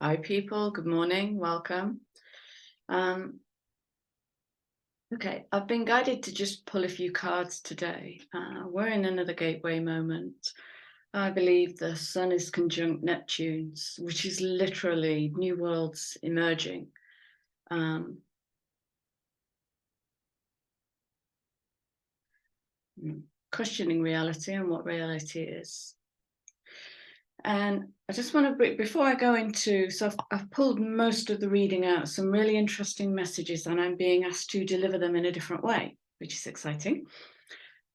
Hi, people. Good morning. Welcome. Okay, I've been guided to just pull a few cards today. We're in another gateway moment. I believe the sun is conjunct Neptune, which is literally new worlds emerging. Questioning reality and what reality is. And I just want to, before I go into, so I've pulled most of the reading out, some really interesting messages, and I'm being asked to deliver them in a different way, which is exciting.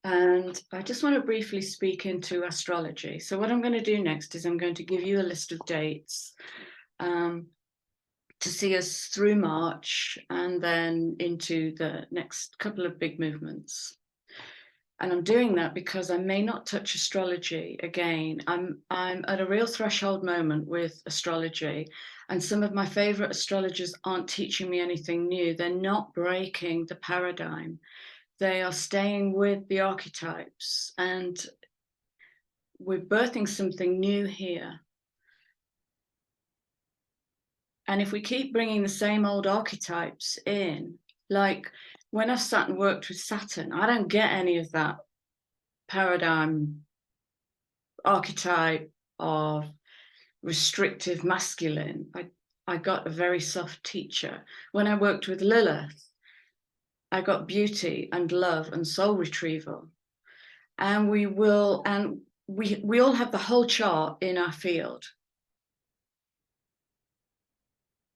And I just want to briefly speak into astrology. So what I'm going to do next is I'm going to give you a list of dates to see us through March and then into the next couple of big movements. And I'm doing that because I may not touch astrology again. I'm at a real threshold moment with astrology, and some of my favorite astrologers aren't teaching me anything new. They're not breaking the paradigm. They are staying with the archetypes, and we're birthing something new here. And if we keep bringing the same old archetypes in, like when I've sat and worked with Saturn, I don't get any of that paradigm archetype of restrictive masculine. I got a very soft teacher. When I worked with Lilith, I got beauty and love and soul retrieval. And we all have the whole chart in our field.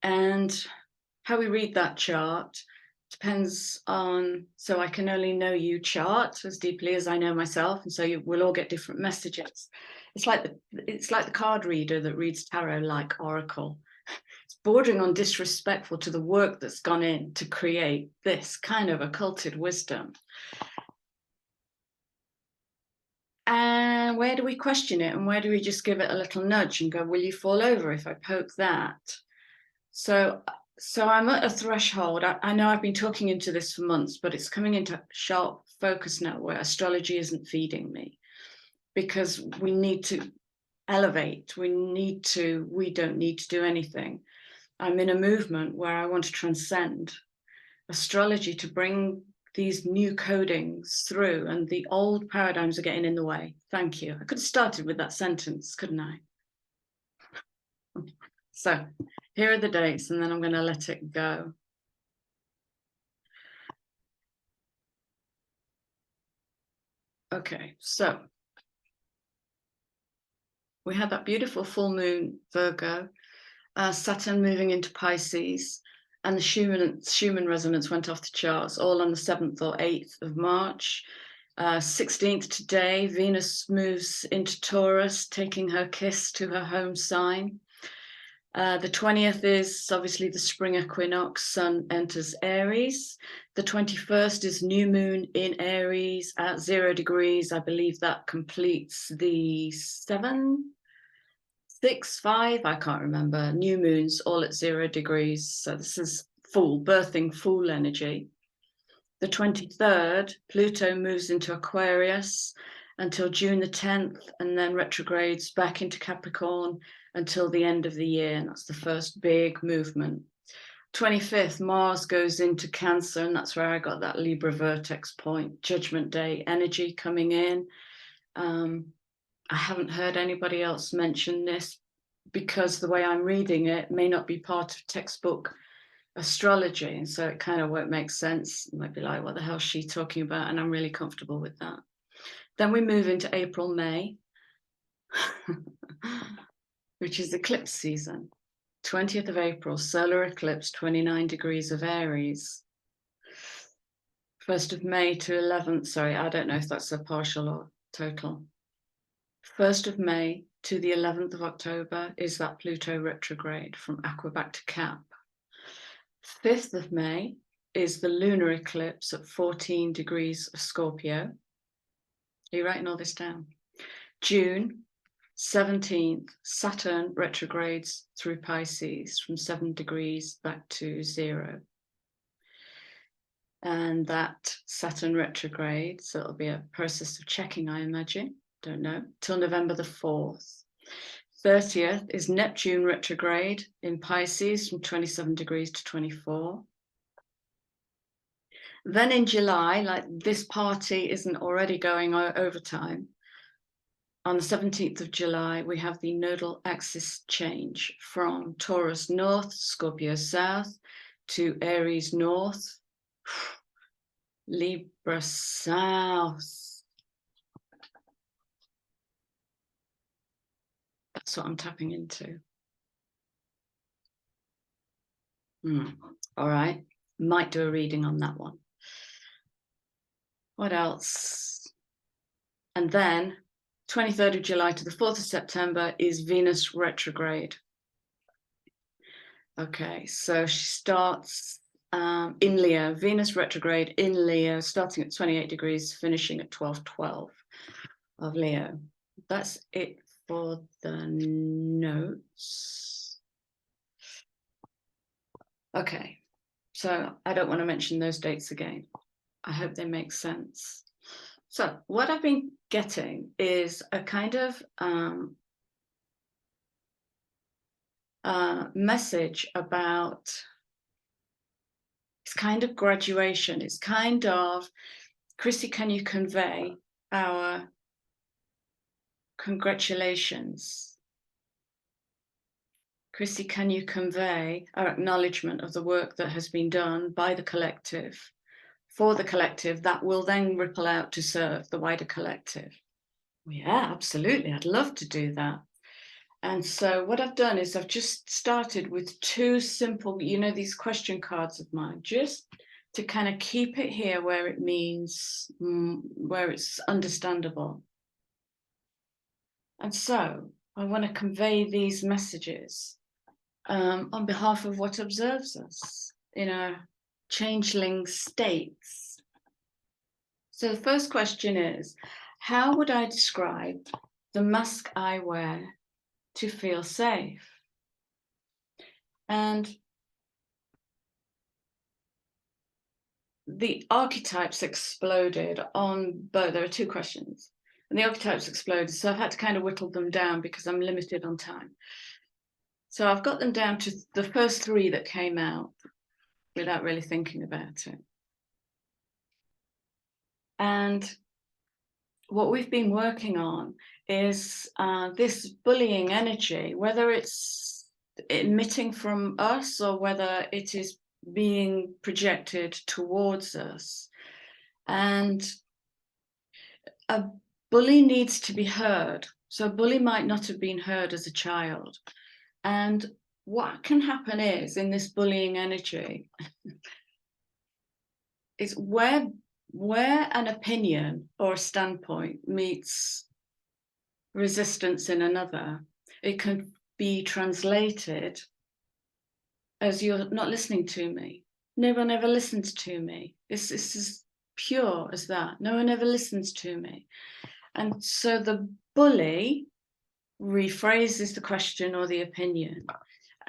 And how we read that chart depends on, so I can only know you chart as deeply as I know myself, and so we'll all get different messages. It's like the card reader that reads tarot like oracle. It's bordering on disrespectful to the work that's gone in to create this kind of occulted wisdom. And where do we question it, and where do we just give it a little nudge and go, will you fall over if I poke that? So I'm at a threshold. I know I've been talking into this for months, but it's coming into sharp focus now where astrology isn't feeding me, because we need to elevate. We don't need to do anything. I'm in a movement where I want to transcend astrology to bring these new codings through, and the old paradigms are getting in the way. Thank you. I could have started with that sentence, couldn't I? So here are the dates, and then I'm going to let it go. Okay, so we had that beautiful full moon Virgo, Saturn moving into Pisces, and the Schumann resonance went off the charts, all on the 7th or 8th of March. 16th today, Venus moves into Taurus, taking her kiss to her home sign. The 20th is obviously the spring equinox, Sun enters Aries. The 21st is new moon in Aries at 0 degrees. I believe that completes the 7, 6, 5, I can't remember, new moons all at 0 degrees. So this is birthing full energy. The 23rd, Pluto moves into Aquarius until June the 10th, and then retrogrades back into Capricorn until the end of the year, and that's the first big movement. 25th, Mars goes into Cancer, and that's where I got that Libra vertex point, Judgment Day energy coming in. I haven't heard anybody else mention this, because the way I'm reading it may not be part of textbook astrology, and so it kind of won't make sense. It might be like, what the hell is she talking about? And I'm really comfortable with that. Then we move into April, May, which is eclipse season. 20th of April, solar eclipse, 29 degrees of Aries. 1st of May to 11th, sorry, I don't know if that's a partial or total. 1st of May to the 11th of October is that Pluto retrograde from Aqua back to Cap. 5th of May is the lunar eclipse at 14 degrees of Scorpio. Are you writing all this down? June 17th, Saturn retrogrades through Pisces from 7 degrees back to 0. And that Saturn retrograde, so it'll be a process of checking, I imagine, don't know, till November the 4th. 30th is Neptune retrograde in Pisces from 27 degrees to 24. Then in July, like this party isn't already going overtime, on the 17th of July, we have the nodal axis change from Taurus north, Scorpio south, to Aries north, Libra south. That's what I'm tapping into. All right, might do a reading on that one. What else? And then 23rd of July to the 4th of September is Venus retrograde. Okay, so she starts in Leo, Venus retrograde in Leo, starting at 28 degrees, finishing at 12:12 of Leo. That's it for the notes. Okay, so I don't want to mention those dates again. I hope they make sense. So what I've been getting is a kind of message about, it's kind of graduation. It's kind of, Chrissy, can you convey our congratulations? Chrissy, can you convey our acknowledgement of the work that has been done by the collective, for the collective, that will then ripple out to serve the wider collective? Yeah, absolutely. I'd love to do that. And so what I've done is I've just started with two simple, you know, these question cards of mine, just to kind of keep it here where it means, where it's understandable. And so I want to convey these messages on behalf of what observes us in our changeling states. So the first question is, how would I describe the mask I wear to feel safe? And the archetypes exploded on both. There are two questions, and the archetypes exploded, so I've had to kind of whittle them down because I'm limited on time. So I've got them down to the first three that came out without really thinking about it. And what we've been working on is this bullying energy, whether it's emitting from us or whether it is being projected towards us. And a bully needs to be heard. So a bully might not have been heard as a child. And what can happen is, in this bullying energy, is where an opinion or a standpoint meets resistance in another, it can be translated as, you're not listening to me. No one ever listens to me. This is pure as that. No one ever listens to me. And so the bully rephrases the question or the opinion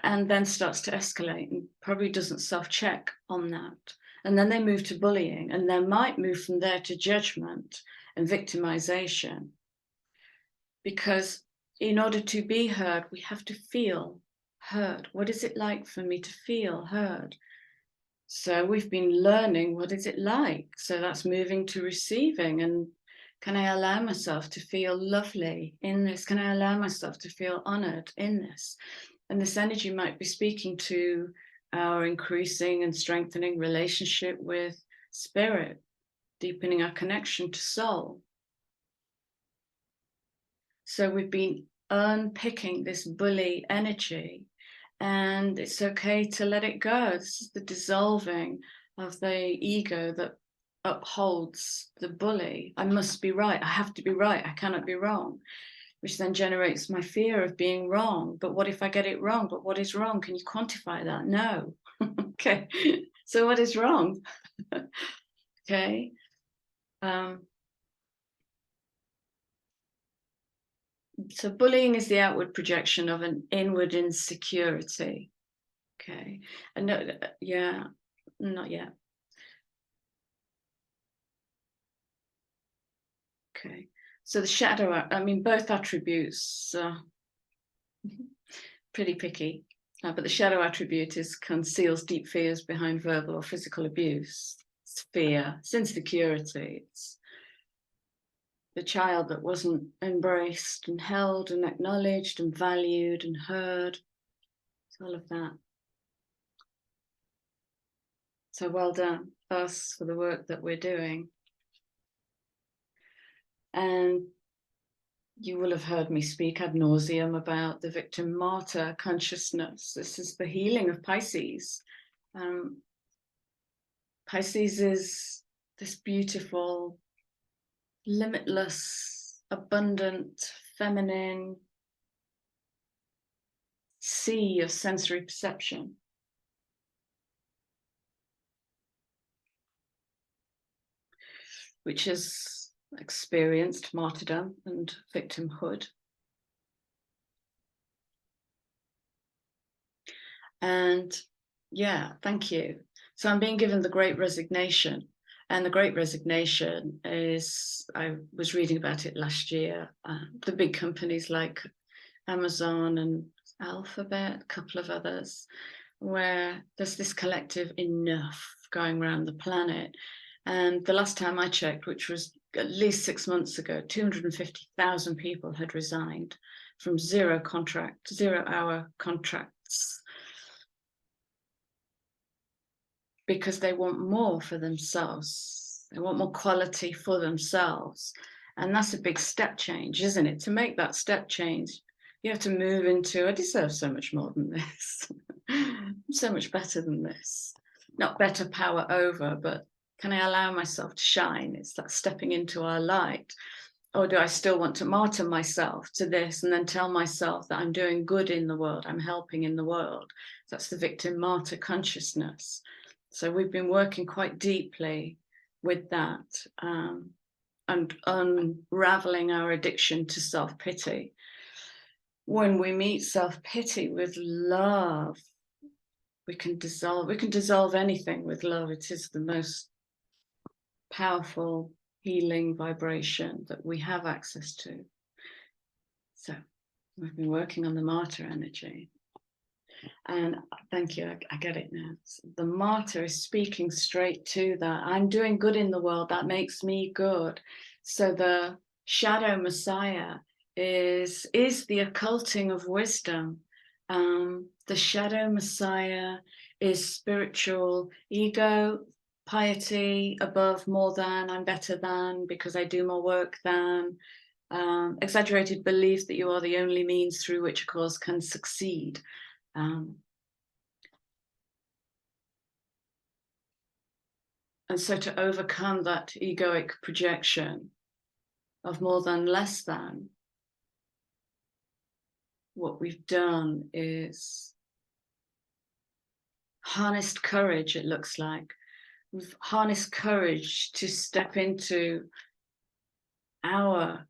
and then starts to escalate and probably doesn't self-check on that. And then they move to bullying, and they might move from there to judgment and victimization. Because in order to be heard, we have to feel heard. What is it like for me to feel heard? So we've been learning, what is it like? So that's moving to receiving. And can I allow myself to feel lovely in this? Can I allow myself to feel honored in this? And this energy might be speaking to our increasing and strengthening relationship with spirit, deepening our connection to soul. So we've been unpicking this bully energy, and it's okay to let it go. This is the dissolving of the ego that upholds the bully. I must be right. I have to be right. I cannot be wrong, which then generates my fear of being wrong. But what if I get it wrong? But what is wrong? Can you quantify that? No. Okay. So what is wrong? Okay. So bullying is the outward projection of an inward insecurity. Okay. And no, yeah, not yet. Okay. So the shadow, I mean, both attributes Pretty picky. But the shadow attribute conceals deep fears behind verbal or physical abuse. It's fear, it's insecurity, it's the child that wasn't embraced and held and acknowledged and valued and heard. It's all of that. So well done, us, for the work that we're doing. And you will have heard me speak ad nauseum about the victim martyr consciousness. This is the healing of Pisces. Pisces is this beautiful, limitless, abundant, feminine sea of sensory perception. Which has experienced martyrdom and victimhood. And yeah, thank you. So I'm being given the Great Resignation. And the Great Resignation is, I was reading about it last year, the big companies like Amazon and Alphabet, a couple of others, where there's this collective enough going around the planet. And the last time I checked, which was at least 6 months ago, 250,000 people had resigned from 0-hour contracts, because they want more for themselves. They want more quality for themselves. And that's a big step change, isn't it? To make that step change, you have to move into, I deserve so much more than this. I'm so much better than this. Not better power over, but can I allow myself to shine? It's that stepping into our light. Or do I still want to martyr myself to this and then tell myself that I'm doing good in the world, I'm helping in the world? That's the victim martyr consciousness. So we've been working quite deeply with that and unraveling our addiction to self-pity. When we meet self-pity with love, we can dissolve anything with love. It is the most powerful healing vibration that we have access to. So we've been working on the martyr energy. And thank you, I get it now. The martyr is speaking straight to that. I'm doing good in the world, that makes me good. So the shadow messiah is the occulting of wisdom. The shadow messiah is spiritual ego, piety, above, more than, I'm better than, because I do more work than, exaggerated belief that you are the only means through which a cause can succeed. And so to overcome that egoic projection of more than, less than, what we've done is harnessed courage, it looks like. We've harnessed courage to step into our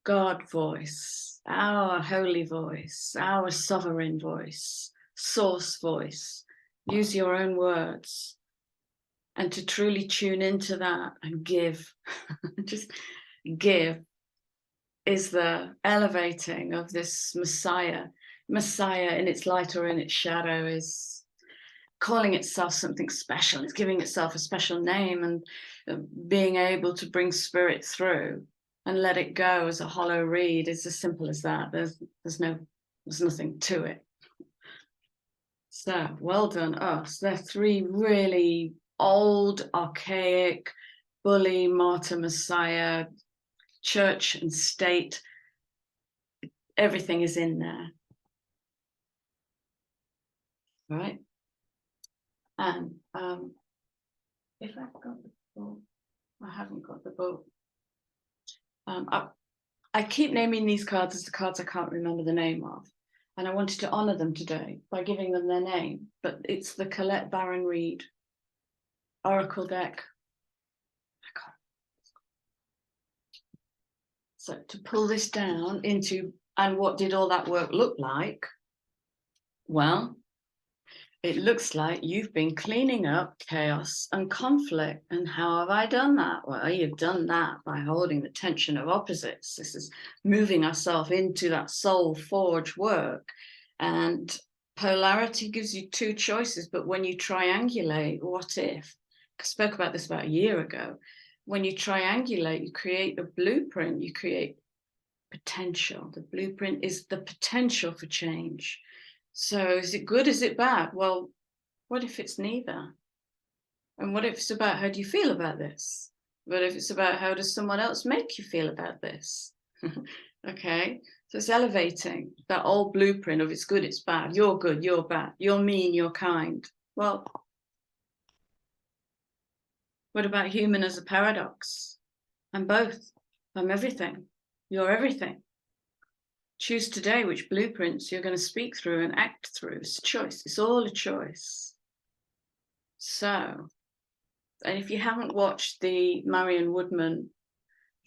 God voice, our holy voice, our sovereign voice, source voice. Use your own words. And to truly tune into that and give, just give, is the elevating of this Messiah. Messiah in its light or in its shadow is calling itself something special. It's giving itself a special name and being able to bring spirit through and let it go as a hollow reed. It's as simple as that. There's nothing to it. So well done us. They're three really old, archaic, bully, martyr, messiah, church and state. Everything is in there. Right? And if I've got the book, I haven't got the book. I keep naming these cards as the cards I can't remember the name of. And I wanted to honor them today by giving them their name. But it's the Colette Baron Reed Oracle deck. So to pull this down into, and what did all that work look like? Well, it looks like you've been cleaning up chaos and conflict. And how have I done that? Well, you've done that by holding the tension of opposites. This is moving ourselves into that soul forge work. And polarity gives you two choices, but when you triangulate, what if? I spoke about this about a year ago. When you triangulate, you create a blueprint, you create potential. The blueprint is the potential for change. So is it good? Is it bad? Well, what if it's neither? And what if it's about how do you feel about this? What if it's about how does someone else make you feel about this? Okay, so it's elevating that old blueprint of it's good, it's bad, you're good, you're bad, you're mean, you're kind. Well, what about human as a paradox? I'm both. I'm everything. You're everything. Choose today which blueprints you're going to speak through and act through. It's a choice. It's all a choice. So, and if you haven't watched the Marion Woodman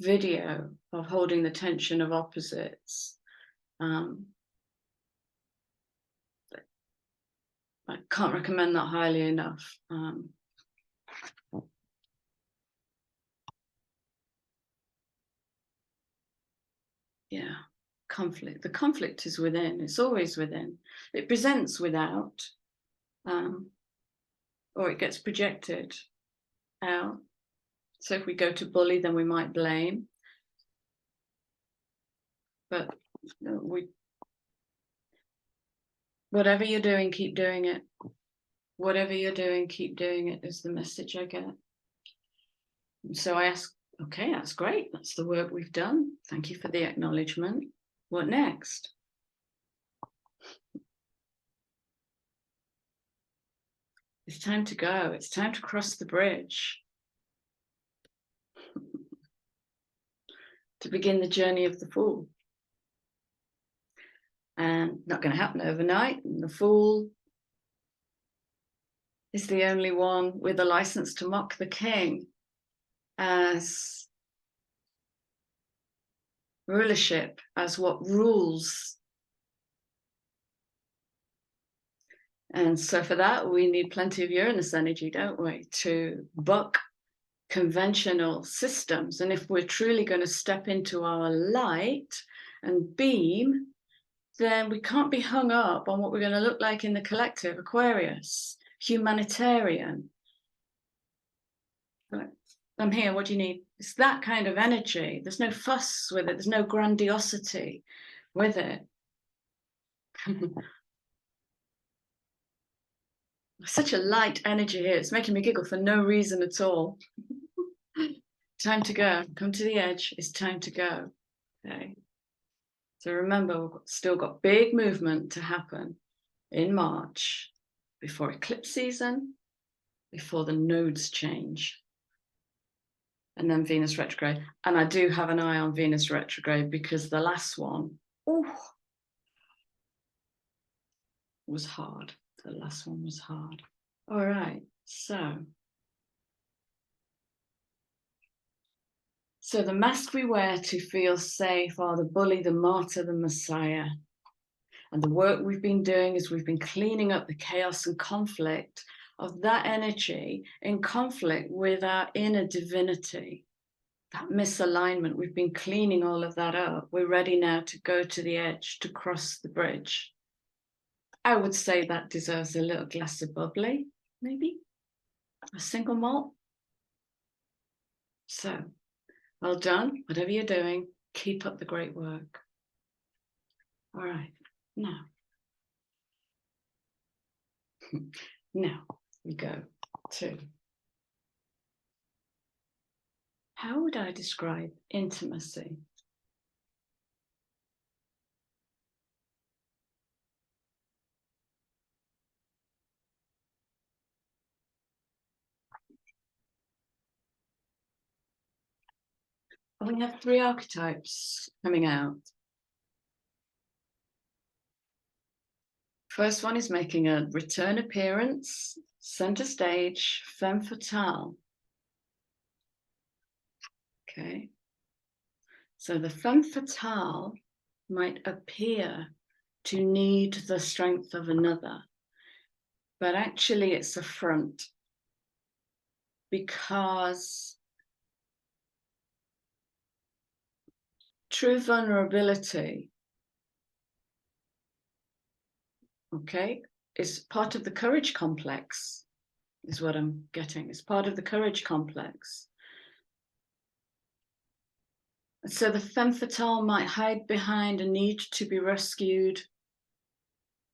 video of holding the tension of opposites, I can't recommend that highly enough. Yeah, conflict. The conflict is within. It's always within. It presents without, or it gets projected out. So if we go to bully, then we might blame. But whatever you're doing, keep doing it. Whatever you're doing, keep doing it is the message I get. And so I ask, okay, that's great. That's the work we've done. Thank you for the acknowledgement. What next? It's time to go. It's time to cross the bridge. To begin the journey of the Fool. And not going to happen overnight. And the Fool is the only one with a license to mock the king as rulership, as what rules. And so for that, we need plenty of Uranus energy, don't we, to buck conventional systems. And if we're truly going to step into our light and beam, then we can't be hung up on what we're going to look like in the collective. Aquarius, humanitarian. I'm here, what do you need? It's that kind of energy. There's no fuss with it. There's no grandiosity with it. Such a light energy here. It's making me giggle for no reason at all. Time to go. Come to the edge. It's time to go. Okay. So remember, we've still got big movement to happen in March, before eclipse season, before the nodes change. And then Venus retrograde. And I do have an eye on Venus retrograde because the last one, was hard. The last one was hard. All right, so the mask we wear to feel safe are the bully, the martyr, the messiah. And the work we've been doing is we've been cleaning up the chaos and conflict of that energy in conflict with our inner divinity. That misalignment, we've been cleaning all of that up. We're ready now to go to the edge, to cross the bridge. I would say that deserves a little glass of bubbly, maybe a single malt. So, well done, whatever you're doing, keep up the great work. All right, now we go to, how would I describe intimacy? We have 3 archetypes coming out. First one is making a return appearance, center stage, femme fatale. Okay. So the femme fatale might appear to need the strength of another. but actually it's a front, because true vulnerability, okay, is part of the courage complex, is what I'm getting. It's part of the courage complex. And so the femme fatale might hide behind a need to be rescued.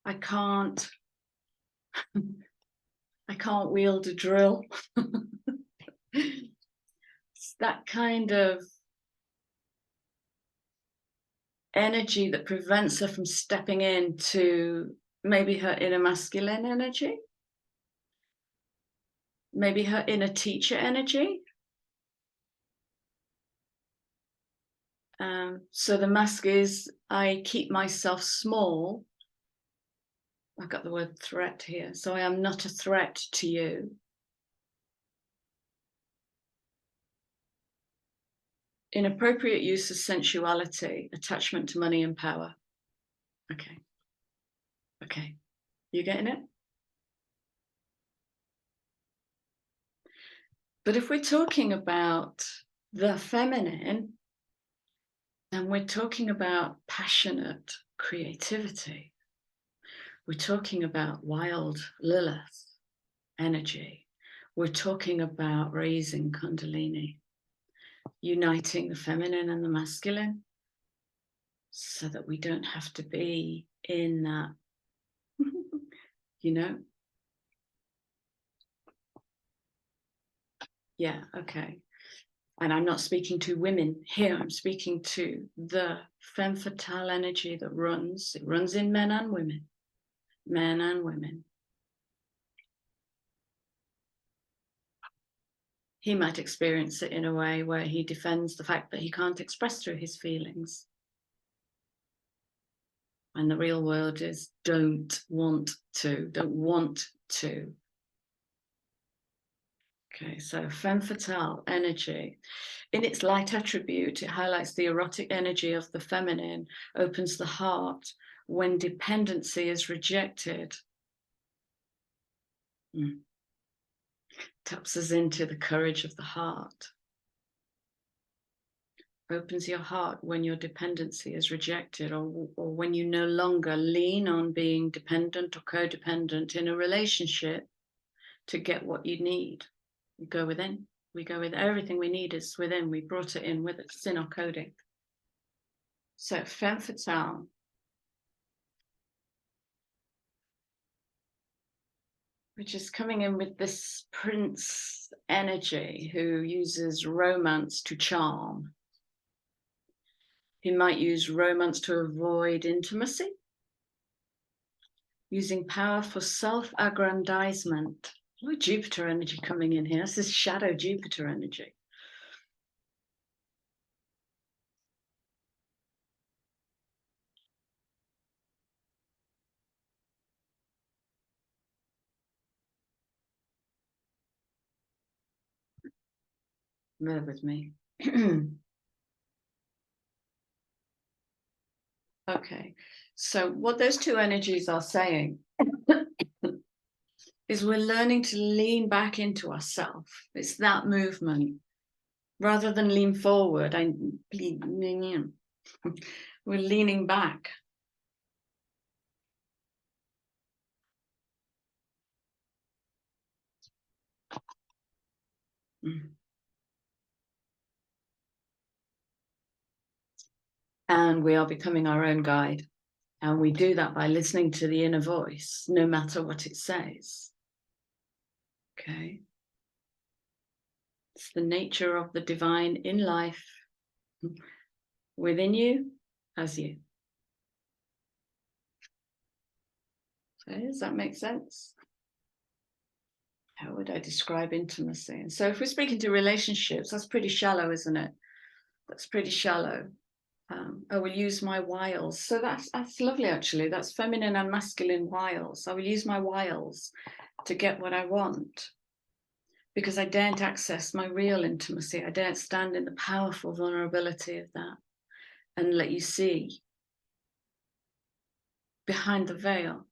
I can't wield a drill. It's that kind of energy that prevents her from stepping into maybe her inner masculine energy, maybe her inner teacher energy. So the mask is, I keep myself small. I've got the word threat here. So I am not a threat to you. Inappropriate use of sensuality, attachment to money and power. Okay. Okay. You getting it? But if we're talking about the feminine, and we're talking about passionate creativity, we're talking about wild Lilith energy, we're talking about raising Kundalini, uniting the feminine and the masculine, so that we don't have to be in that, you know? Yeah, okay. And I'm not speaking to women here, I'm speaking to the femme fatale energy that runs. It runs in men and women. Men and women. He might experience it in a way where he defends the fact that he can't express through his feelings. And the real world is don't want to. Okay, so femme fatale energy. In its light attribute, it highlights the erotic energy of the feminine, opens the heart when dependency is rejected. Taps us into the courage of the heart. Opens your heart when your dependency is rejected, or when you no longer lean on being dependent or codependent in a relationship to get what you need. We go within. We go with everything we need is within. We brought it in with us. It's in our coding. So femme fatale. Which is coming in with this prince energy who uses romance to charm. He might use romance to avoid intimacy, using power for self-aggrandizement. Oh, Jupiter energy coming in here. This is shadow Jupiter energy. Bear with me. Okay, so what those two energies are saying is we're learning to lean back into ourselves. It's that movement. Rather than lean forward, we're leaning back. And we are becoming our own guide. And we do that by listening to the inner voice, no matter what it says. Okay. It's the nature of the divine in life, within you, as you. So does that make sense? How would I describe intimacy? And so if we're speaking to relationships, that's pretty shallow, isn't it? That's pretty shallow. I will use my wiles. So that's lovely, actually. That's feminine and masculine wiles. I will use my wiles to get what I want, because I daren't access my real intimacy. I daren't stand in the powerful vulnerability of that and let you see behind the veil.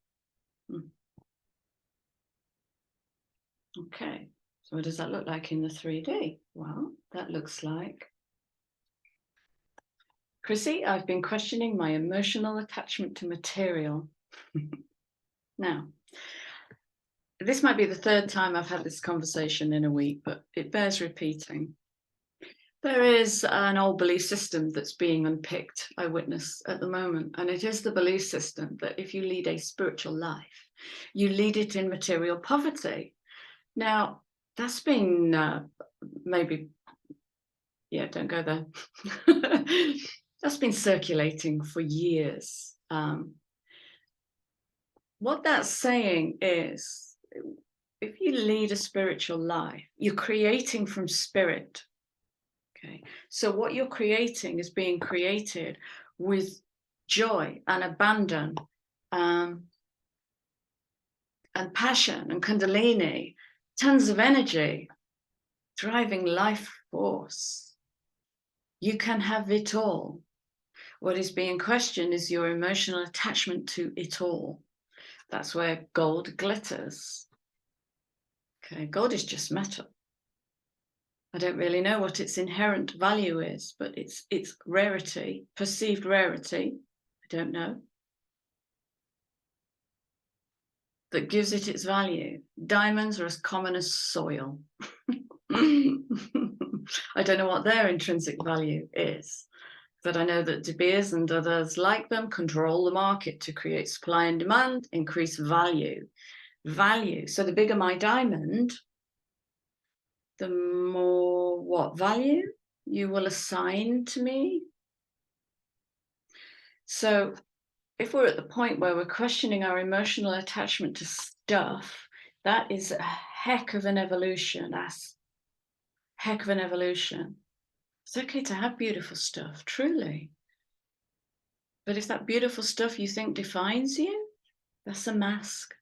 Okay, so what does that look like in the 3D? Well, that looks like, Chrissy, I've been questioning my emotional attachment to material. Now, this might be the third time I've had this conversation in a week, but it bears repeating. There is an old belief system that's being unpicked, I witness at the moment, and it is the belief system that if you lead a spiritual life, you lead it in material poverty. Now, that's been maybe, yeah, don't go there. That's been circulating for years. What that's saying is, if you lead a spiritual life, you're creating from spirit. Okay, so what you're creating is being created with joy and abandon, and passion and kundalini, tons of energy, driving life force. You can have it all. What is being questioned is your emotional attachment to it all. That's where gold glitters. Okay, gold is just metal. I don't really know what its inherent value is, but it's rarity, perceived rarity, I don't know, that gives it its value. Diamonds are as common as soil. I don't know what their intrinsic value is, but I know that De Beers and others like them control the market to create supply and demand, increase value. So the bigger my diamond, the more what value you will assign to me. So if we're at the point where we're questioning our emotional attachment to stuff, that is a heck of an evolution. That's heck of an evolution. It's okay to have beautiful stuff, truly. But if that beautiful stuff you think defines you, that's a mask.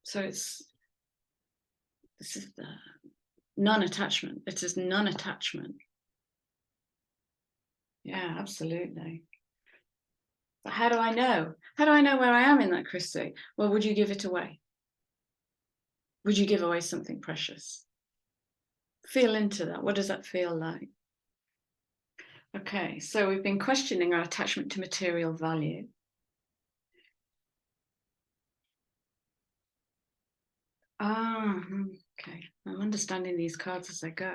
So this is the non-attachment. It is non-attachment. Yeah, absolutely. But how do I know? How do I know where I am in that, Christy? Well, would you give it away? Would you give away something precious? Feel into that. What does that feel like? Okay, so we've been questioning our attachment to material value. Okay. I'm understanding these cards as I go.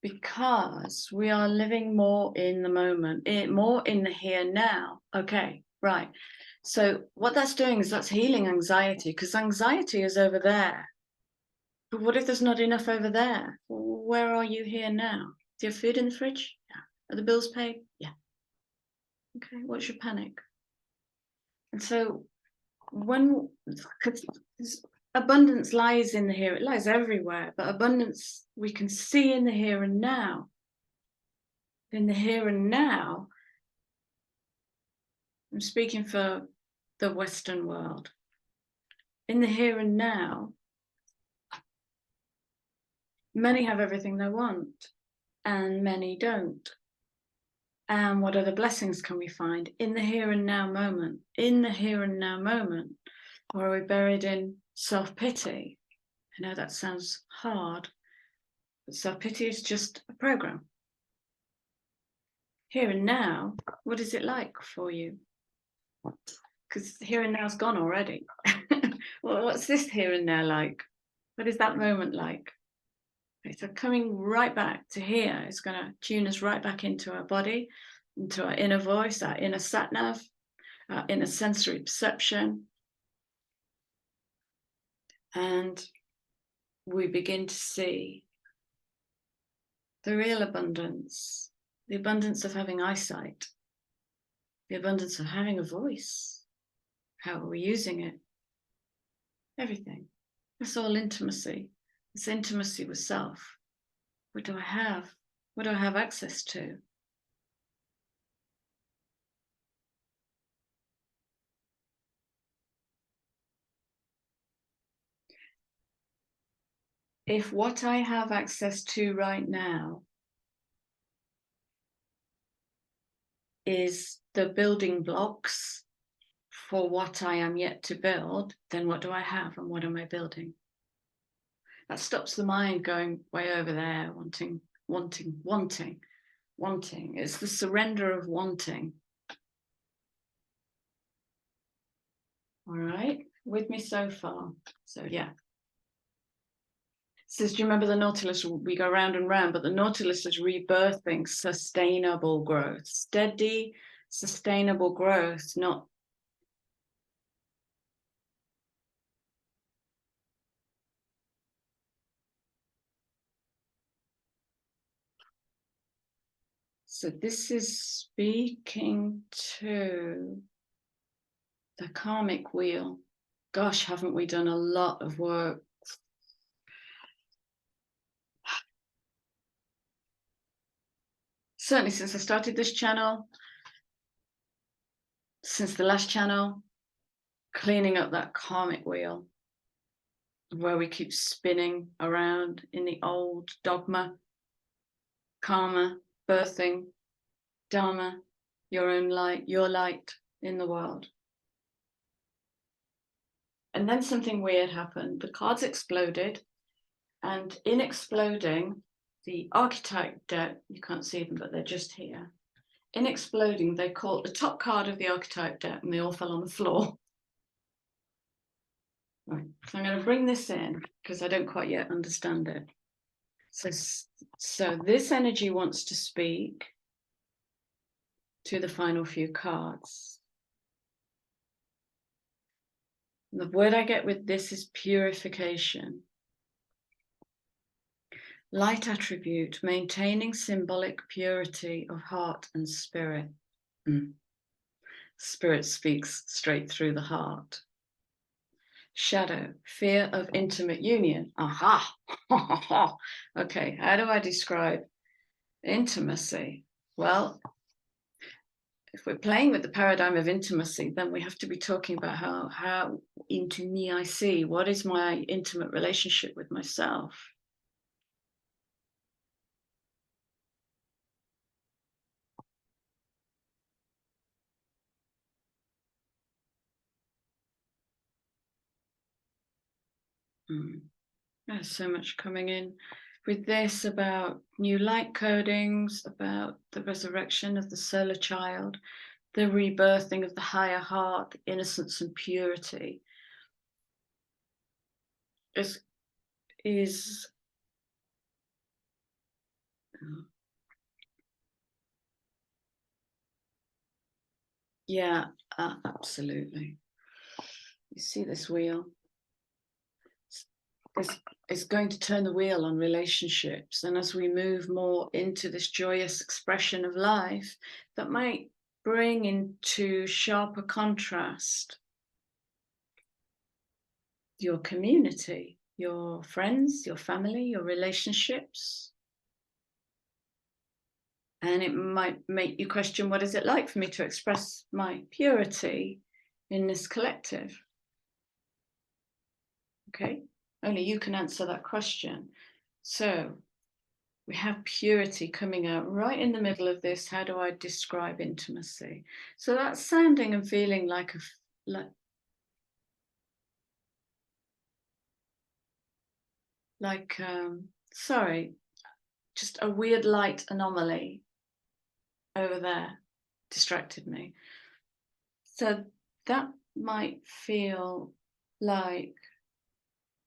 Because we are living more in the moment, more in the here now. Okay, right. So what that's doing is that's healing anxiety, because anxiety is over there. But what if there's not enough over there? Where are you here now? Do you have food in the fridge? Yeah. Are the bills paid? Yeah. Okay, what's your panic? And so when abundance lies in the here, it lies everywhere, but abundance we can see in the here and now. In the here and now, I'm speaking for the Western world. In the here and now, many have everything they want and many don't. And what other blessings can we find in the here and now moment? In the here and now moment, or are we buried in self-pity? I know that sounds hard, but self-pity is just a program. Here and now, what is it like for you? Because here and now's gone already. Well, what's this here and now like? What is that moment like? Okay, so coming right back to here is going to tune us right back into our body, into our inner voice, our inner sat-nav, our inner sensory perception. And we begin to see the real abundance, the abundance of having eyesight, the abundance of having a voice. How are we using it? Everything. It's all intimacy. It's intimacy with self. What do I have? What do I have access to? If what I have access to right now is the building blocks for what I am yet to build, then what do I have and what am I building? That stops the mind going way over there, wanting. It's the surrender of wanting. All right, with me so far? So yeah. Says, do you remember the Nautilus? We go round and round, but the Nautilus is rebirthing sustainable growth, steady, sustainable growth, not so this is speaking to the karmic wheel. Gosh, haven't we done a lot of work? Certainly since I started this channel, since the last channel, cleaning up that karmic wheel where we keep spinning around in the old dogma, karma, birthing, dharma, your own light, your light in the world. And then something weird happened. The cards exploded, and in exploding, the archetype deck, you can't see them, but they're just here. In exploding, they caught the top card of the archetype deck and they all fell on the floor. Right, so I'm going to bring this in because I don't quite yet understand it. So this energy wants to speak to the final few cards. And the word I get with this is purification. Light attribute, maintaining symbolic purity of heart and spirit. Spirit speaks straight through the heart. Shadow, fear of intimate union. Aha! Okay, how do I describe intimacy? Well, if we're playing with the paradigm of intimacy, then we have to be talking about how into me I see. What is my intimate relationship with myself? There's so much coming in with this about new light codings, about the resurrection of the solar child, the rebirthing of the higher heart, innocence and purity. Yeah, absolutely. You see this wheel? It's going to turn the wheel on relationships. And as we move more into this joyous expression of life, that might bring into sharper contrast your community, your friends, your family, your relationships. And it might make you question, what is it like for me to express my purity in this collective? Okay, only you can answer that question. So we have purity coming out right in the middle of this. How do I describe intimacy? So that's sounding and feeling like sorry, just a weird light anomaly over there distracted me. So that might feel like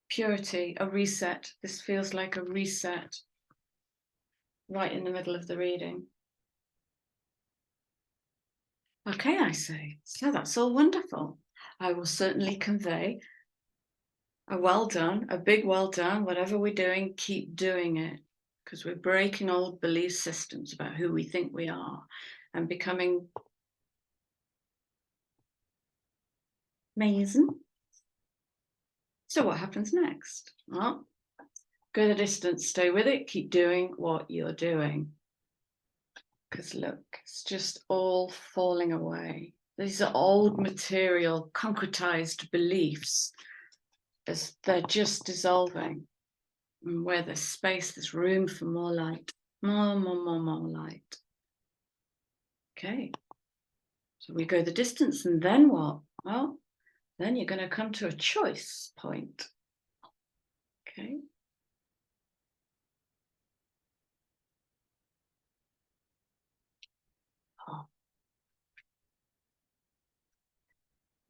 purity, a reset. This feels like a reset right in the middle of the reading. Okay, I say, so that's all wonderful. I will certainly convey a well done, a big well done. Whatever we're doing, keep doing it, because we're breaking old belief systems about who we think we are and becoming amazing. So what happens next? Well, go the distance, stay with it, keep doing what you're doing. Because look, it's just all falling away. These are old material, concretized beliefs as they're just dissolving. And where there's space, there's room for more light, more light. Okay, So we go the distance, and then what? Well, then you're going to come to a choice point. Okay.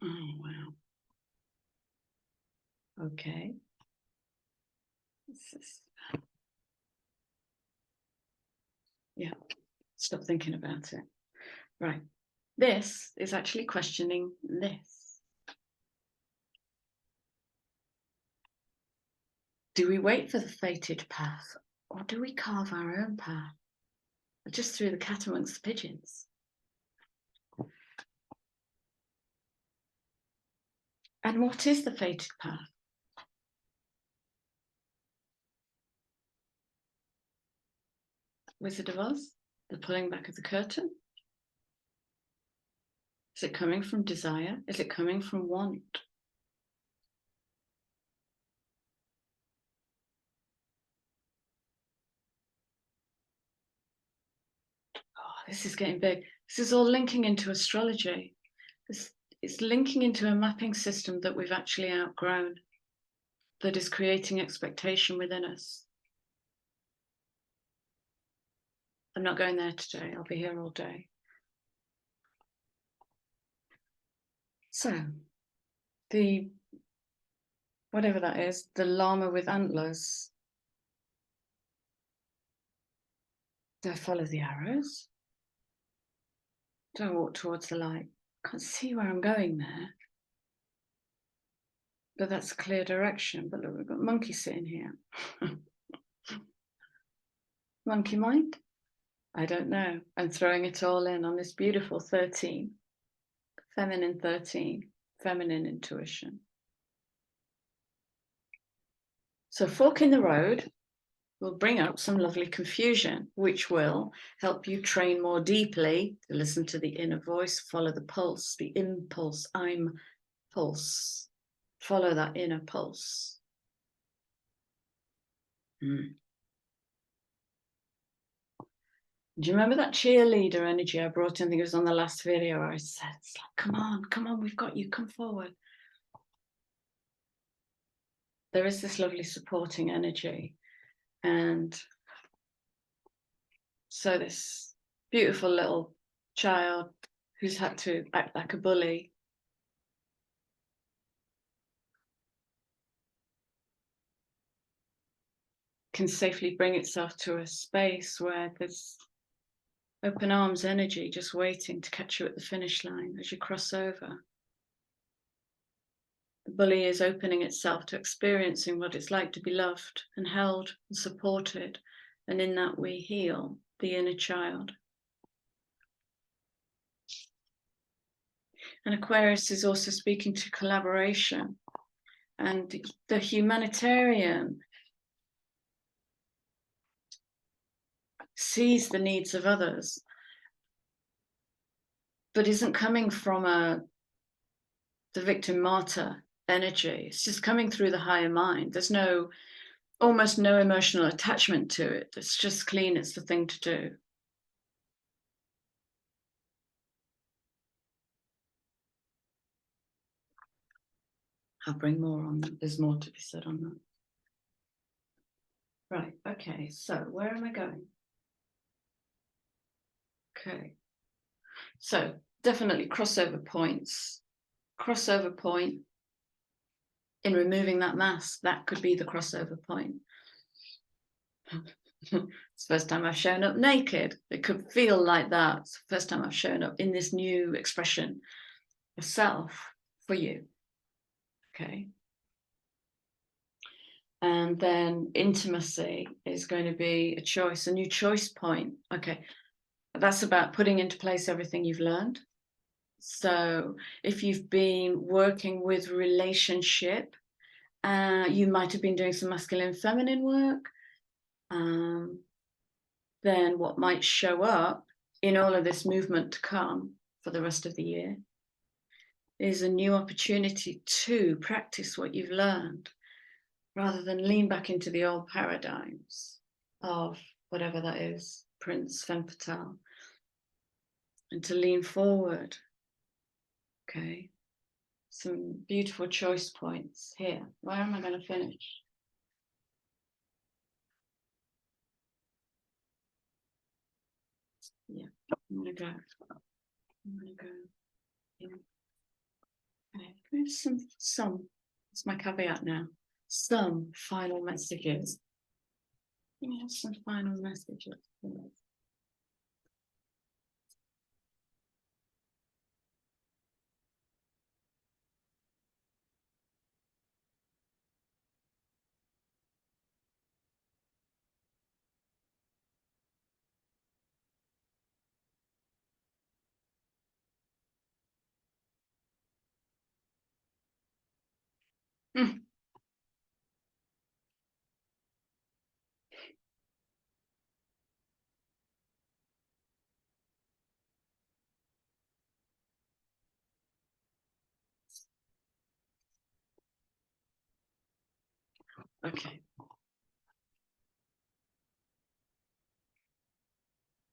Oh, wow. Okay. Yeah, stop thinking about it. Right. This is actually questioning this. Do we wait for the fated path, or do we carve our own path? I just threw the cat amongst the pigeons. And what is the fated path? Wizard of Oz, the pulling back of the curtain? Is it coming from desire? Is it coming from want? Oh, this is getting big. This is all linking into astrology. It's linking into a mapping system that we've actually outgrown, that is creating expectation within us. I'm not going there today. I'll be here all day. So, the, whatever that is, the llama with antlers, do I follow the arrows? Do I walk towards the light? Can't see where I'm going there. But that's a clear direction. But look, we've got monkey sitting here. Monkey mind? I don't know. I'm throwing it all in on this beautiful 13. Feminine 13. Feminine intuition. So fork in the road will bring up some lovely confusion, which will help you train more deeply to listen to the inner voice, follow the pulse, the impulse, I'm pulse. Follow that inner pulse. Do you remember that cheerleader energy I brought in? I think it was on the last video where I said, it's like, come on, we've got you, come forward. There is this lovely supporting energy. And so this beautiful little child who's had to act like a bully can safely bring itself to a space where there's open arms energy just waiting to catch you at the finish line as you cross over. The bully is opening itself to experiencing what it's like to be loved and held and supported, and in that we heal the inner child. And Aquarius is also speaking to collaboration, and the humanitarian sees the needs of others, but isn't coming from the victim martyr energy. It's just coming through the higher mind. There's almost no emotional attachment to it. It's just clean. It's the thing to do. I'll bring more on that. There's more to be said on that. Right, okay, so where am I going? Okay, so definitely crossover points. Crossover point in removing that mask, that could be the crossover point. It's the first time I've shown up naked. It could feel like that. It's the first time I've shown up in this new expression of self for you. Okay. And then intimacy is going to be a choice, a new choice point. Okay. That's about putting into place everything you've learned. So if you've been working with relationship, you might have been doing some masculine and feminine work. Then what might show up in all of this movement to come for the rest of the year is a new opportunity to practice what you've learned rather than lean back into the old paradigms of whatever that is, Prince, Femme Fatale, and to lean forward Okay. Some beautiful choice points here. Where am I going to finish? Yeah, I'm going to go. Yeah. Okay. There's some. It's my caveat now. Some final messages. Yeah, some final messages. Mm. Okay.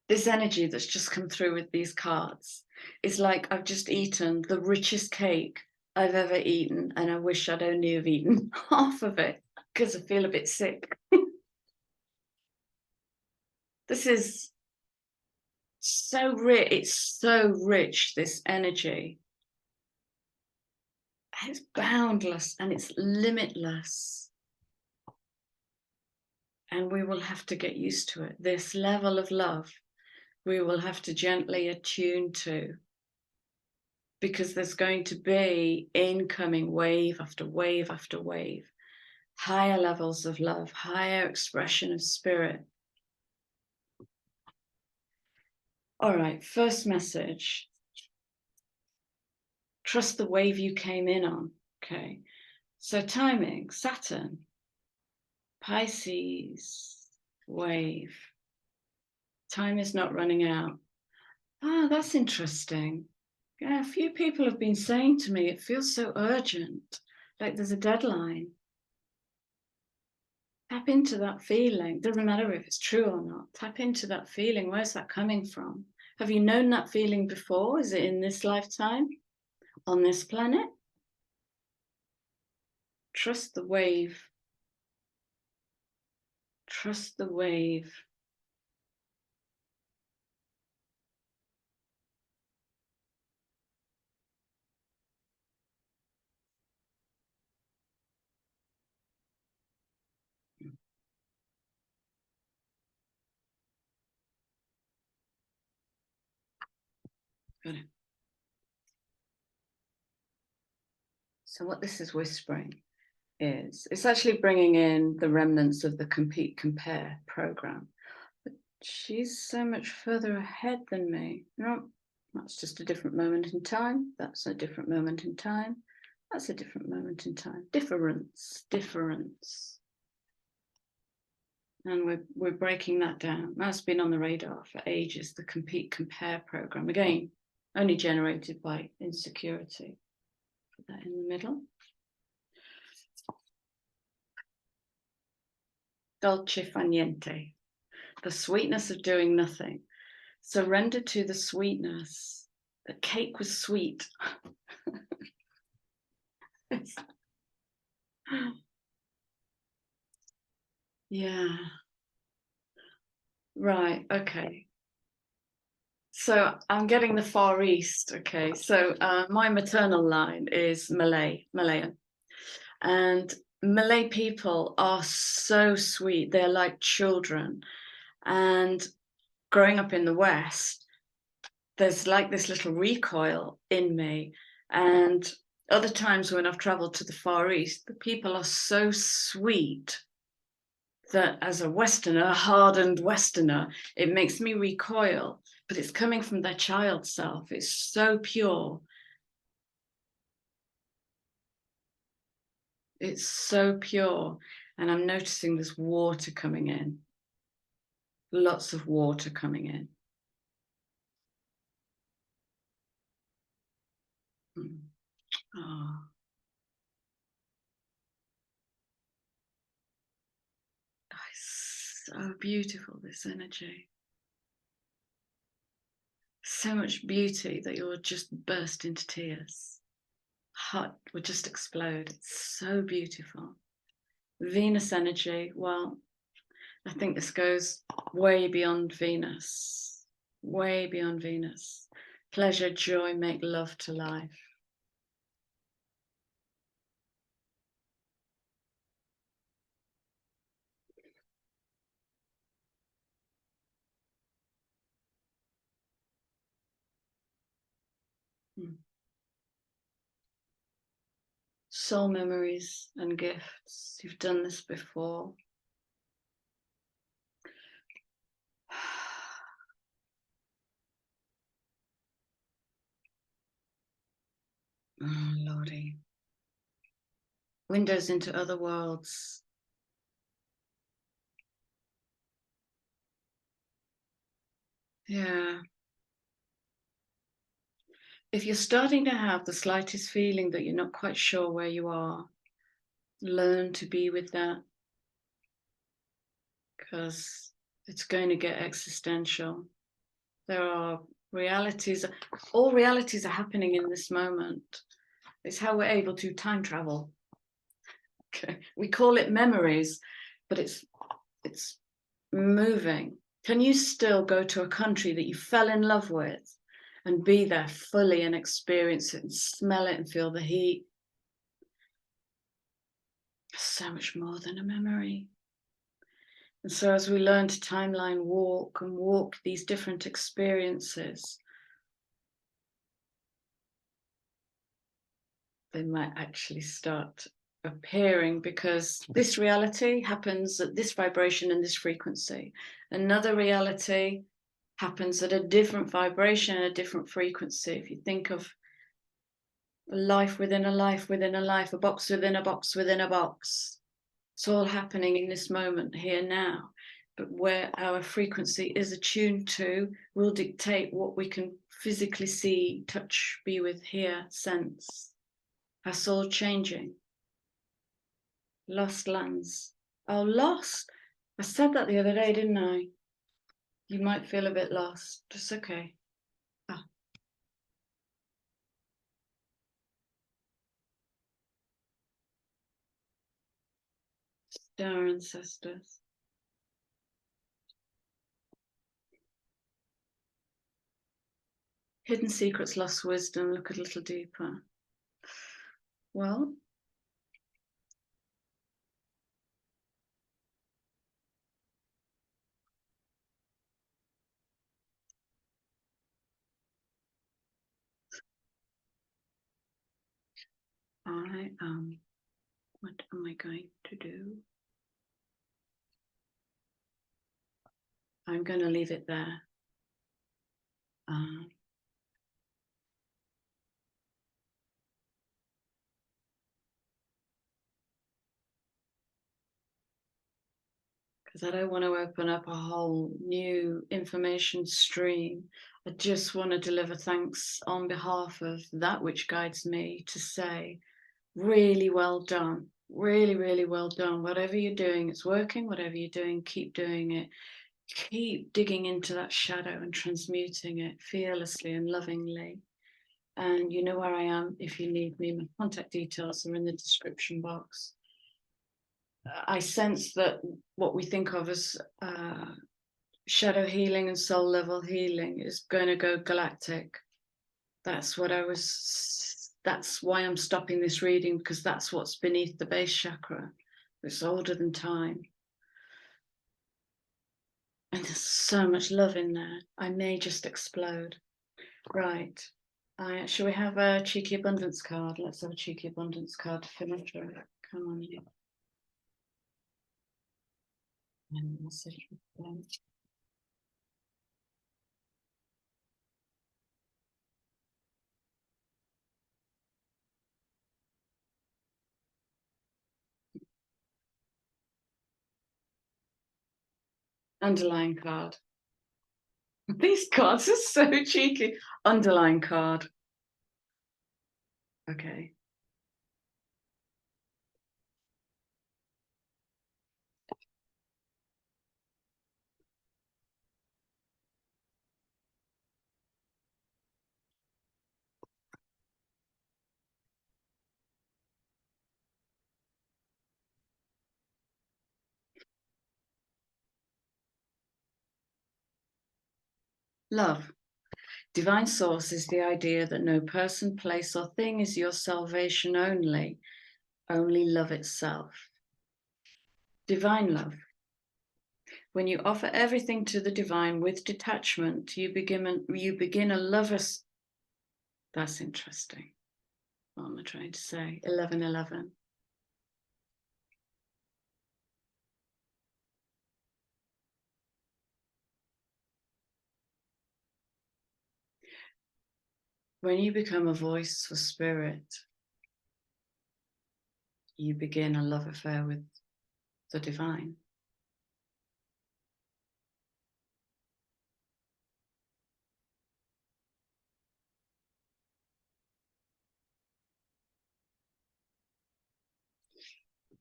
This energy that's just come through with these cards is like I've just eaten the richest cake I've ever eaten, and I wish I'd only have eaten half of it because I feel a bit sick. This is so rich. It's so rich, this energy. It's boundless and it's limitless. And we will have to get used to it. This level of love, we will have to gently attune to, because there's going to be incoming wave after wave after wave, higher levels of love, higher expression of spirit. All right, first message. Trust the wave you came in on. Okay, so timing, Saturn, Pisces, wave. Time is not running out. Ah, that's interesting. Yeah, a few people have been saying to me, it feels so urgent, like there's a deadline. Tap into that feeling. Doesn't matter if it's true or not. Tap into that feeling. Where's that coming from? Have you known that feeling before? Is it in this lifetime? On this planet? Trust the wave. Trust the wave. Got it. So what this is whispering is, it's actually bringing in the remnants of the compete compare program. But she's so much further ahead than me. No, that's just a different moment in time. That's a different moment in time. That's a different moment in time. Difference. And we're breaking that down. That's been on the radar for ages, the compete compare program. Again, only generated by insecurity. Put that in the middle. Dolce fa niente, the sweetness of doing nothing. Surrender to the sweetness. The cake was sweet. Yeah. Right. Okay. So I'm getting the Far East. Okay. So my maternal line is Malayan. And Malay people are so sweet. They're like children. And growing up in the West, there's like this little recoil in me. And other times when I've traveled to the Far East, the people are so sweet that as a Westerner, a hardened Westerner, it makes me recoil. But it's coming from their child self. It's so pure. It's so pure. And I'm noticing there's water coming in. Lots of water coming in. Oh, it's so beautiful, this energy. so much beauty that you will just burst into tears. Heart would just explode. It's so beautiful. Venus energy, well, I think this goes way beyond Venus, way beyond Venus. Pleasure, joy, make love to life. Soul memories and gifts. You've done this before. Oh, Lordy. Windows into other worlds. Yeah. If you're starting to have the slightest feeling that you're not quite sure where you are, learn to be with that, because it's going to get existential. There are realities, all realities are happening in this moment. It's how we're able to time travel. Okay. We call it memories, but it's moving. Can you still go to a country that you fell in love with and be there fully and experience it and smell it and feel the heat? So much more than a memory. And so as we learn to timeline walk and walk these different experiences, they might actually start appearing, because this reality happens at this vibration and this frequency. Another reality happens at a different vibration and a different frequency. If you think of a life within a life within a life, a box within a box within a box, it's all happening in this moment here now. But where our frequency is attuned to will dictate what we can physically see, touch, be with, hear, sense. Our soul changing. Lost lands. Oh, lost. I said that the other day, didn't I? You might feel a bit lost. It's okay. Ah. Our ancestors. Hidden secrets, lost wisdom. Look a little deeper. Well, what am I going to do? I'm going to leave it there. Because I don't want to open up a whole new information stream. I just want to deliver thanks on behalf of that which guides me to say, really well done. Really, really well done. Whatever you're doing, it's working. Whatever you're doing, keep doing it. Keep digging into that shadow and transmuting it fearlessly and lovingly. And you know where I am if you need me. My contact details are in the description box. I sense that what we think of as shadow healing and soul level healing is going to go galactic. That's why I'm stopping this reading, because that's what's beneath the base chakra. It's older than time. And there's so much love in there. I may just explode. Right. Shall we have a cheeky abundance card? Let's have a cheeky abundance card to finish with. Come on, you. And message with them. Underlying card. These cards are so cheeky. Underlying card. Okay. Love. Divine source is the idea that no person, place, or thing is your salvation only love itself. Divine love. When you offer everything to the divine with detachment, you begin a lover's. That's interesting. What am I trying to say? 11:11. When you become a voice for spirit, you begin a love affair with the divine.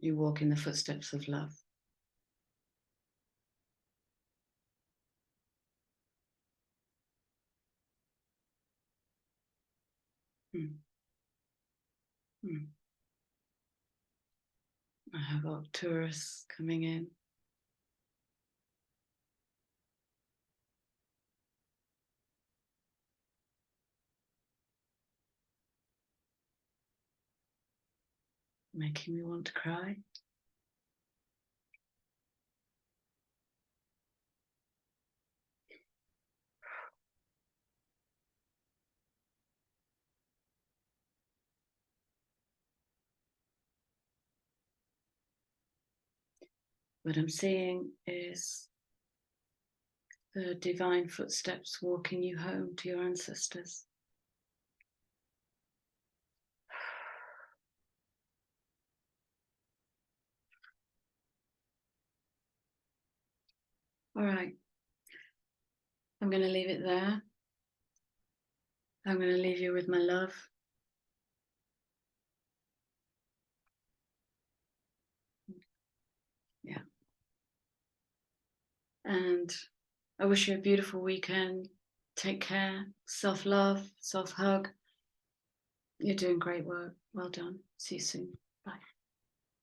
You walk in the footsteps of love. I have Arcturus coming in. Making me want to cry. What I'm seeing is the divine footsteps walking you home to your ancestors. All right. I'm going to leave it there. I'm going to leave you with my love. Yeah. And I wish you a beautiful weekend. Take care. Self-love, self-hug. You're doing great work. Well done. See you soon. Bye.